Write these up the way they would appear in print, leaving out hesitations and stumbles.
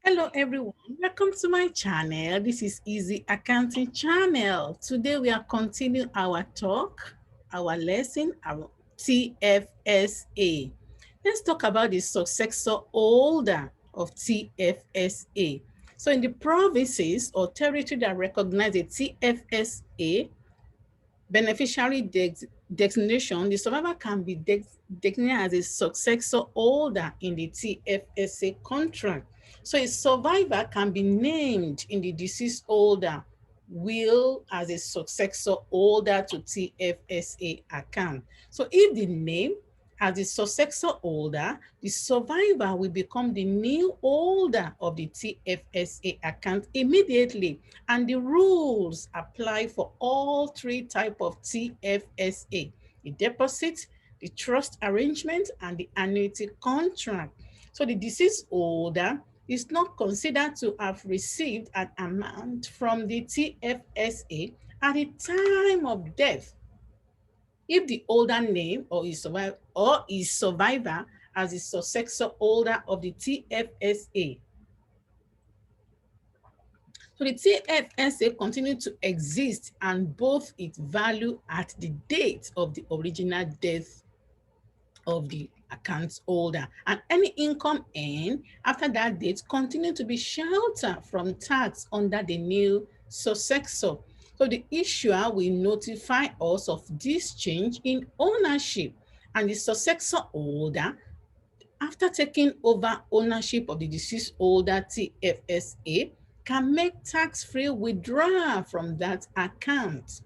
Hello everyone, welcome to my channel. This is Easy Accounting Channel. Today we are continuing our talk, our lesson, our TFSA. Let's talk about the successor holder of TFSA. So in the provinces or territory that recognize the TFSA, beneficiary designation, the survivor can be designated as a successor holder in the TFSA contract. So a survivor can be named in the deceased holder will as a successor holder to TFSA account. So if the name as the successor holder, the survivor will become the new holder of the TFSA account immediately, and the rules apply for all three types of TFSA: the deposit, the trust arrangement, and the annuity contract. So the deceased holder is not considered to have received an amount from the TFSA at the time of death if the older name or his survivor as a successor holder of the TFSA. So the TFSA continued to exist and both its value at the date of the original death of the account holder, and any income earned after that date continued to be sheltered from tax under the new successor. So the issuer will notify us of this change in ownership, and the successor holder, after taking over ownership of the deceased holder TFSA, can make tax-free withdrawal from that account.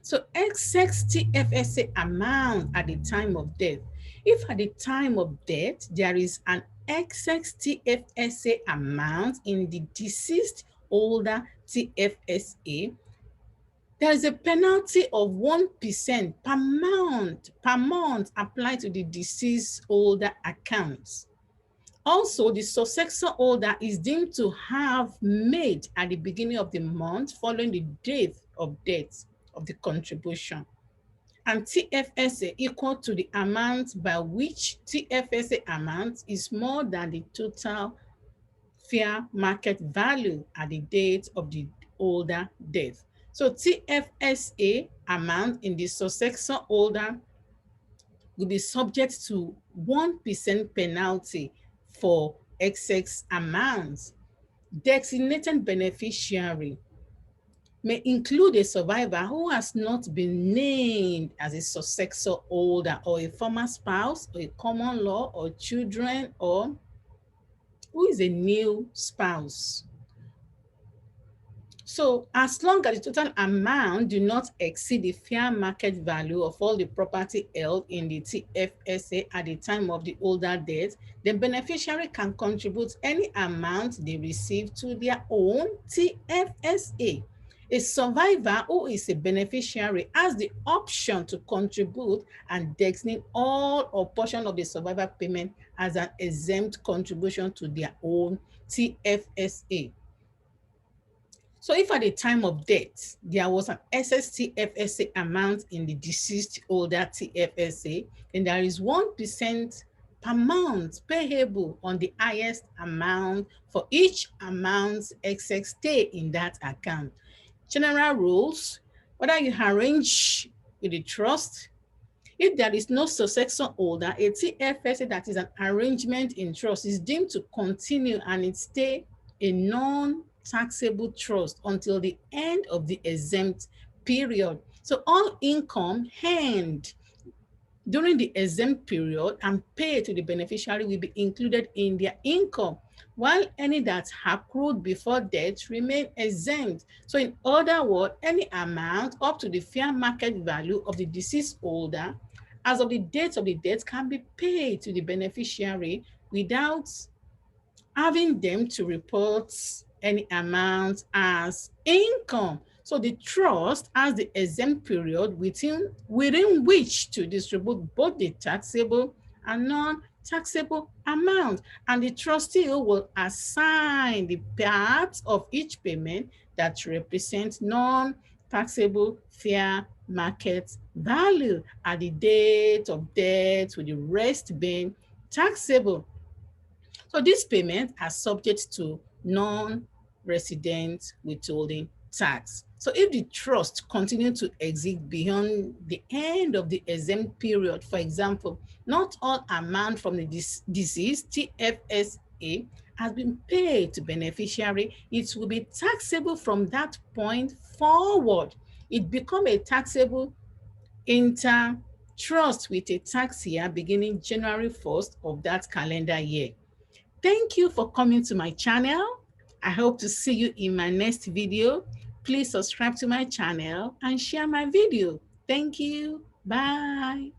So excess TFSA amount at the time of death. If at the time of death, there is an excess TFSA amount in the deceased holder TFSA, there is a penalty of 1% per month applied to the deceased holder accounts. Also, the successor holder is deemed to have made at the beginning of the month following the date of death of the contribution, and TFSA equal to the amount by which TFSA amount is more than the total fair market value at the date of the holder death. So TFSA amount in the successor holder will be subject to 1% penalty for excess amounts. Designated beneficiary may include a survivor who has not been named as a successor holder, or a former spouse, or a common law, or children, or who is a new spouse. So as long as the total amount do not exceed the fair market value of all the property held in the TFSA at the time of the holder death, the beneficiary can contribute any amount they receive to their own TFSA. A survivor who is a beneficiary has the option to contribute and designate all or portion of the survivor payment as an exempt contribution to their own TFSA. So if at the time of death, there was an excess TFSA amount in the deceased holder TFSA, then there is 1% per month payable on the highest amount for each amount's excess stay in that account. General rules: whether you arrange with the trust, if there is no successor holder, a TFSA that is an arrangement in trust is deemed to continue and it stay a non-taxable trust until the end of the exempt period. So all income earned during the exempt period and paid to the beneficiary will be included in their income, while any that accrued before death remain exempt. So in other words, any amount up to the fair market value of the deceased holder as of the date of the death can be paid to the beneficiary without having them to report any amount as income. So the trust has the exempt period within which to distribute both the taxable and non-taxable amount, and the trustee will assign the parts of each payment that represent non-taxable fair market value at the date of death, with the rest being taxable. So these payments are subject to non-resident withholding tax. So if the trust continues to exist beyond the end of the exempt period, for example, not all amount from the deceased TFSA has been paid to beneficiary, it will be taxable from that point forward. It becomes a taxable inter-trust with a tax year beginning January 1st of that calendar year. Thank you for coming to my channel. I hope to see you in my next video. Please subscribe to my channel and share my video. Thank you. Bye.